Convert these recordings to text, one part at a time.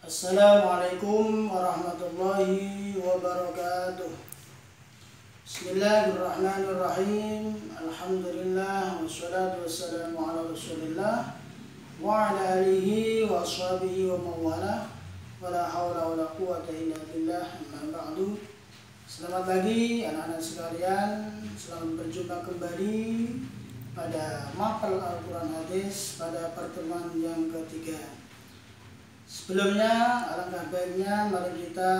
Assalamualaikum warahmatullahi wabarakatuh. Bismillahirrahmanirrahim. Alhamdulillah wassalatu wassalamu ala Rasulillah wa ala alihi wa ashabihi wa mawala. Wala haula wala quwata illa billah. Amma ba'du. Selamat pagi anak-anak sekalian. Selamat berjumpa kembali pada mapel Al-Quran Hadis pada pertemuan yang ketiga. Sebelumnya, alangkah baiknya mari kita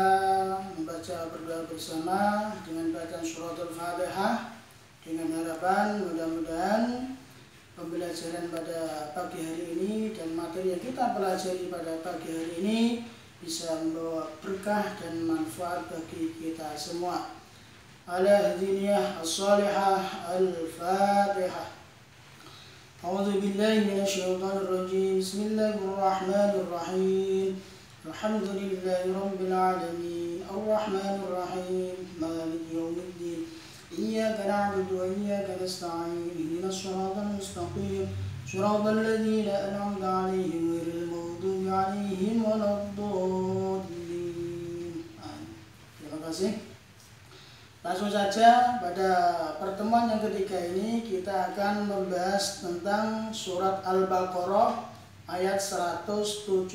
membaca berdoa bersama dengan bacaan suratul Fatihah dengan harapan mudah-mudahan pembelajaran pada pagi hari ini dan materi yang kita pelajari pada pagi hari ini bisa membawa berkah dan manfaat bagi kita semua. Ala hadiniyah as-salihah al-Fatihah. أعوذ بالله من الشيطان الرجيم بسم الله الرحمن الرحيم الحمد لله رب العالمين الرحمن الرحيم مالك يوم الدين إياك نعبد وإياك نستعين اهدنا الصراط المستقيم صراط الذين أنعمت عليهم غير المغضوب عليهم ولا الضالين. Terima kasih. Langsung saja pada pertemuan yang ketiga ini kita akan membahas tentang surat Al-Baqarah ayat 177.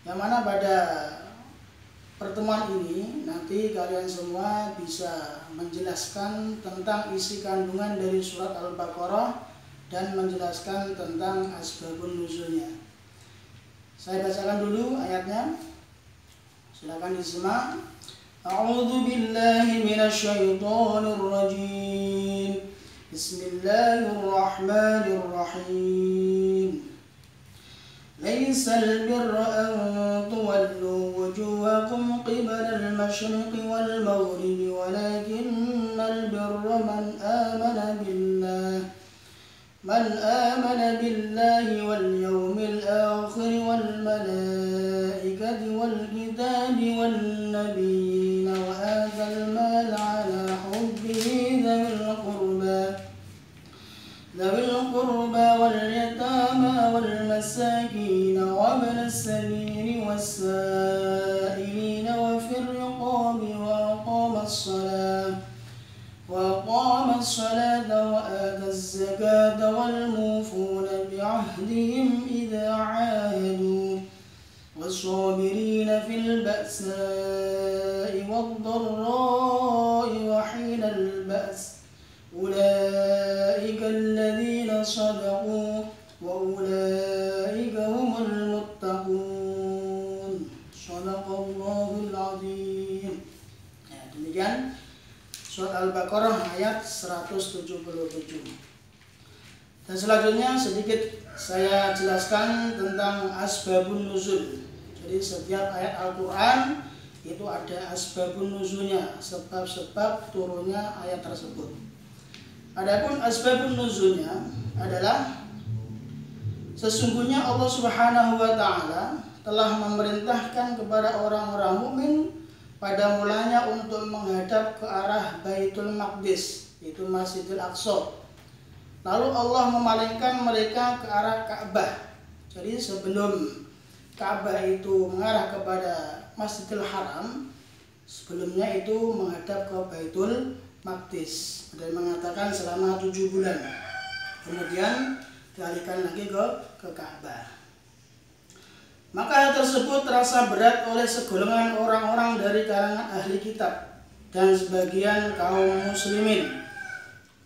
Yang mana pada pertemuan ini nanti kalian semua bisa menjelaskan tentang isi kandungan dari surat Al-Baqarah dan menjelaskan tentang asbabun nuzulnya. Saya bacakan dulu ayatnya. Silakan disimak. أعوذ بالله من الشيطان الرجيم بسم الله الرحمن الرحيم ليس البر أن تولوا وجوهكم قبل المشرق والمغرب ولكن البر من آمن بالله واليوم الآخر والملائكة والكتاب والنبي وآتى المال على حبه ذوي القربى واليتامى والمساكين وابن السبيل والسائلين وفي الرقاب وأقام الصلاة وآتى الزكاة والموفون بعهدهم إذا عاهدوا والصابرين في البأساء والضراء وحين البأس أولئك الذين صدقوا وأولئك هم المتقون صدق الله العظيم. Demikian surat Al-Baqarah ayat 177. Dan selanjutnya sedikit saya jelaskan tentang asbabun nuzul. Jadi setiap ayat Al-Quran itu ada asbabun nuzulnya, sebab-sebab turunnya ayat tersebut. Adapun asbabun nuzulnya adalah sesungguhnya Allah Subhanahu wa taala telah memerintahkan kepada orang-orang mukmin pada mulanya untuk menghadap ke arah Baitul Maqdis, yaitu Masjidil Aqsa. Lalu Allah memalingkan mereka ke arah Ka'bah. Jadi sebelum Ka'bah itu mengarah kepada Masjidil Haram, sebelumnya itu menghadap ke Baitul Maqdis. Ada yang mengatakan selama 7 bulan. Kemudian dialihkan lagi ke Ka'bah. Maka hal tersebut terasa berat oleh segolongan orang-orang dari kalangan ahli kitab dan sebagian kaum muslimin.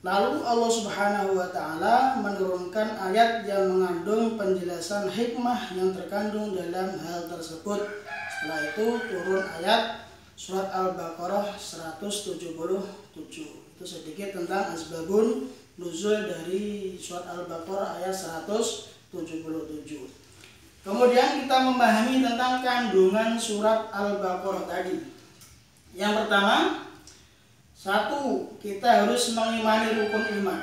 Lalu Allah Subhanahu wa taala menurunkan ayat yang mengandung penjelasan hikmah yang terkandung dalam hal tersebut. Setelah itu turun ayat surat Al-Baqarah 177. Itu sedikit tentang asbabun nuzul dari surat Al-Baqarah ayat 177. Kemudian kita memahami tentang kandungan surat Al-Baqarah tadi. Yang pertama, satu, kita harus mengimani rukun iman.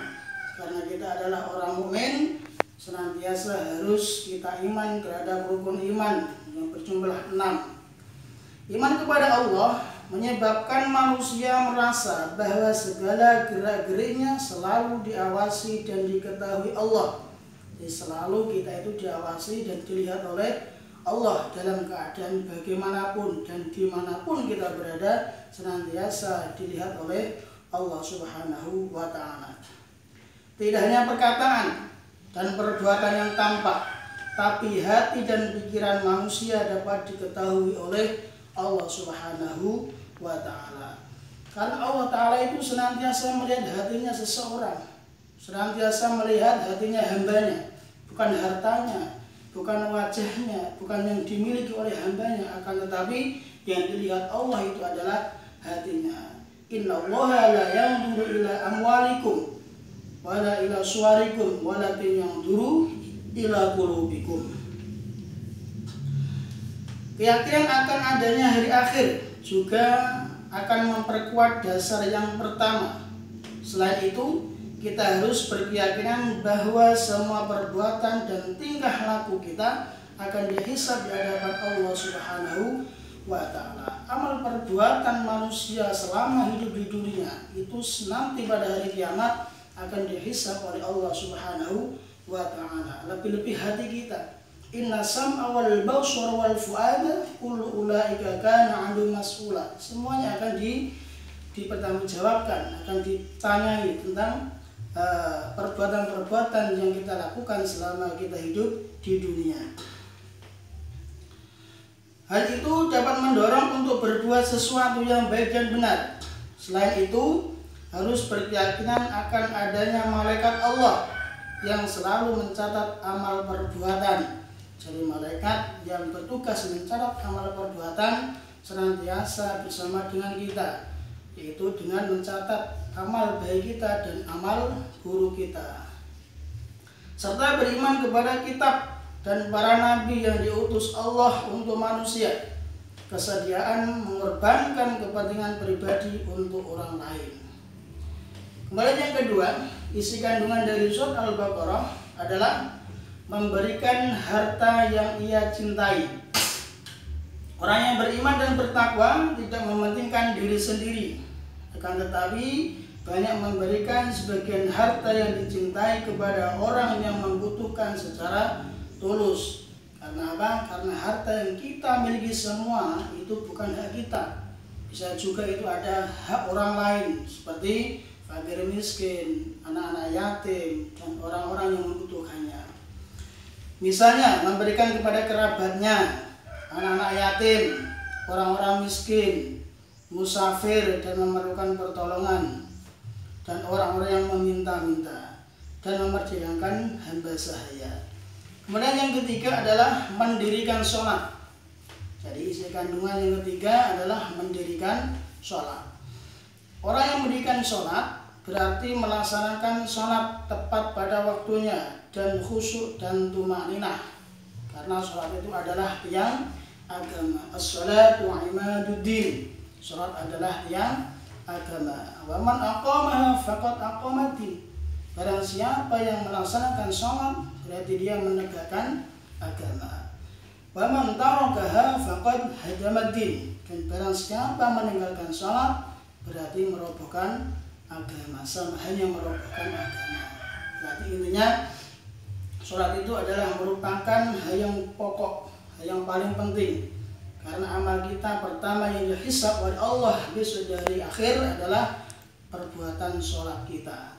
Karena kita adalah orang mukmin, senantiasa harus kita iman terhadap rukun iman yang berjumlah 6. Iman kepada Allah menyebabkan manusia merasa bahwa segala gerak-geriknya selalu diawasi dan diketahui Allah. Jadi selalu kita itu diawasi dan dilihat oleh Allah dalam keadaan bagaimanapun dan dimanapun kita berada senantiasa dilihat oleh Allah Subhanahu wa Ta'ala. Tidak hanya perkataan dan perbuatan yang tampak, tapi hati dan pikiran manusia dapat diketahui oleh Allah Subhanahu wa Ta'ala. Karena Allah Ta'ala itu senantiasa melihat hatinya seseorang, senantiasa melihat hatinya hambanya, bukan hartanya, bukan wajahnya, bukan yang dimiliki oleh hambanya, akan tetapi yang dilihat Allah itu adalah hatinya. Innallaha la yanzuru ila amwalikum wala ila suwarikum walakin yanzuru ila qulubikum. Keyakinan akan adanya hari akhir juga akan memperkuat dasar yang pertama. Selain itu, kita harus berkeyakinan bahwa semua perbuatan dan tingkah laku kita akan dihisab di hadapan Allah Subhanahu wa Ta'ala. Amal perbuatan manusia selama hidup di dunia itu nanti pada hari kiamat akan dihisab oleh Allah Subhanahu wa Ta'ala. Lebih-lebih hati kita. Inna sam'a wal basara wal fu'ada kullu ulaika kana 'anhu mas'ula. Semuanya akan dipertanggungjawabkan, akan ditanyai tentang perbuatan-perbuatan yang kita lakukan selama kita hidup di dunia. Hal itu dapat mendorong untuk berbuat sesuatu yang baik dan benar. Selain itu, harus berkeyakinan akan adanya malaikat Allah yang selalu mencatat amal perbuatan. Jadi malaikat yang bertugas mencatat amal perbuatan senantiasa bersama dengan kita, yaitu dengan mencatat amal baik kita dan amal buruk kita, serta beriman kepada kitab dan para nabi yang diutus Allah untuk manusia, kesediaan mengorbankan kepentingan pribadi untuk orang lain. Kemudian yang kedua, isi kandungan dari surat Al-Baqarah adalah memberikan harta yang ia cintai. Orang yang beriman dan bertakwa tidak mementingkan diri sendiri, akan tetapi banyak memberikan sebagian harta yang dicintai kepada orang yang membutuhkan secara tulus. Karena apa? Karena harta yang kita miliki semua itu bukan hak kita. Bisa juga itu ada hak orang lain, seperti fakir miskin, anak-anak yatim, dan orang-orang yang membutuhkannya. Misalnya memberikan kepada kerabatnya, anak-anak yatim, orang-orang miskin, musafir dan memerlukan pertolongan, dan orang-orang yang meminta-minta, dan memerdekakan hamba sahaya. Kemudian yang ketiga adalah mendirikan sholat. Jadi isi kandungan yang ketiga adalah mendirikan sholat. Orang yang mendirikan sholat berarti melaksanakan sholat tepat pada waktunya dan khusyuk dan tumaninah. Karena sholat itu adalah tiang agama. As-sholatu imaduddin. Sholat adalah tiang agama. Wa man aqamaha faqad aqamaddin. Barang siapa yang melaksanakan sholat berarti dia menegakkan agama. Wa man tarakaha faqad hadamaddin. Dan barang siapa meninggalkan sholat berarti merobohkan agama, sama hanya merobohkan agama. Berarti intinya sholat itu adalah merupakan hal yang pokok, hal yang paling penting. Karena amal kita pertama yang dihisab oleh Allah besok dari akhir adalah perbuatan sholat kita.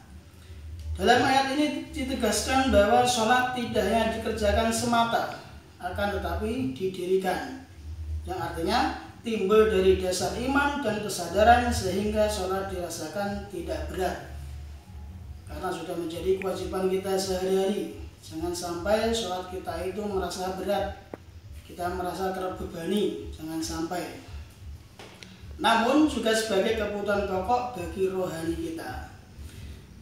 Dalam ayat ini ditegaskan bahwa sholat tidak hanya dikerjakan semata, akan tetapi didirikan. Yang artinya timbul dari dasar iman dan kesadaran sehingga sholat dirasakan tidak berat. Karena sudah menjadi kewajiban kita sehari-hari. Jangan sampai sholat kita itu merasa berat, kita merasa terbebani, jangan sampai. Namun juga sebagai kebutuhan pokok bagi rohani kita.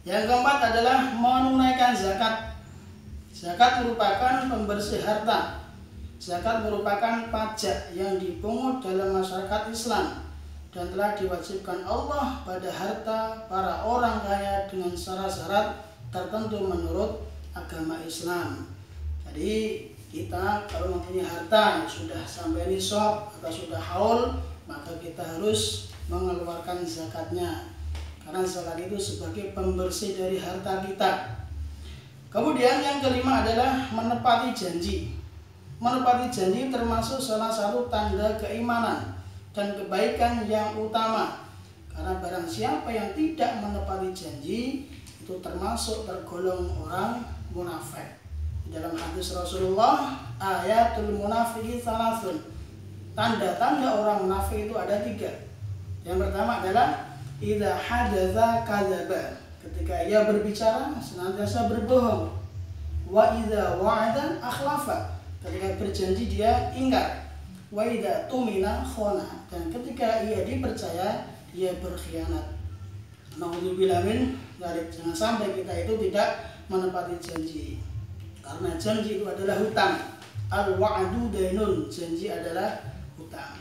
Yang keempat adalah menunaikan zakat. Zakat merupakan pembersih harta. Zakat merupakan pajak yang dipungut dalam masyarakat Islam dan telah diwajibkan Allah pada harta para orang kaya dengan syarat-syarat tertentu menurut agama Islam. Jadi kita kalau mempunyai harta yang sudah sampai nisab atau sudah haul, maka kita harus mengeluarkan zakatnya. Karena zakat itu sebagai pembersih dari harta kita. Kemudian yang kelima adalah menepati janji. menepati janji termasuk salah satu tanda keimanan dan kebaikan yang utama. Karena barang siapa yang tidak menepati janji itu termasuk tergolong orang munafik. Dalam hadis Rasulullah, ayatul munafiqi thalathun. Tanda-tanda orang munafik itu ada 3. Yang pertama adalah idza hadatsa kadzaba. Ketika ia berbicara senantiasa berbohong. Wa idza wa'ada akhlafa. Ketika berjanji dia ingkar. Wa idza tumina khana. Dan ketika ia dipercaya dia berkhianat. Nauzubillah min dzalik. Jangan sampai kita itu tidak menepati janji. Karena janji itu adalah hutang. Al-wa'du dainun. Janji adalah hutang.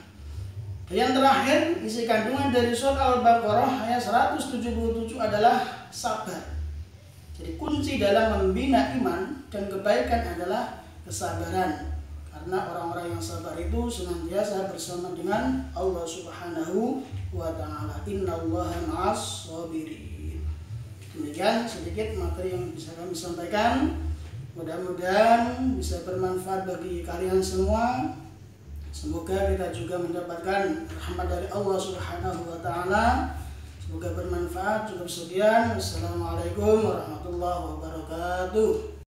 Yang terakhir, isi kandungan dari surah Al-Baqarah ayat 177 adalah sabar. Jadi kunci dalam membina iman dan kebaikan adalah kesabaran. Karena orang-orang yang sabar itu senantiasa bersama dengan Allah Subhanahu wa ta'ala. Innallaha ma'as sabirin. Demikian sedikit materi yang bisa kami sampaikan. Mudah-mudahan bisa bermanfaat bagi kalian semua. Semoga kita juga mendapatkan rahmat dari Allah Subhanahu wa ta'ala. Semoga bermanfaat. Cukup sekian. Wassalamualaikum warahmatullahi wabarakatuh.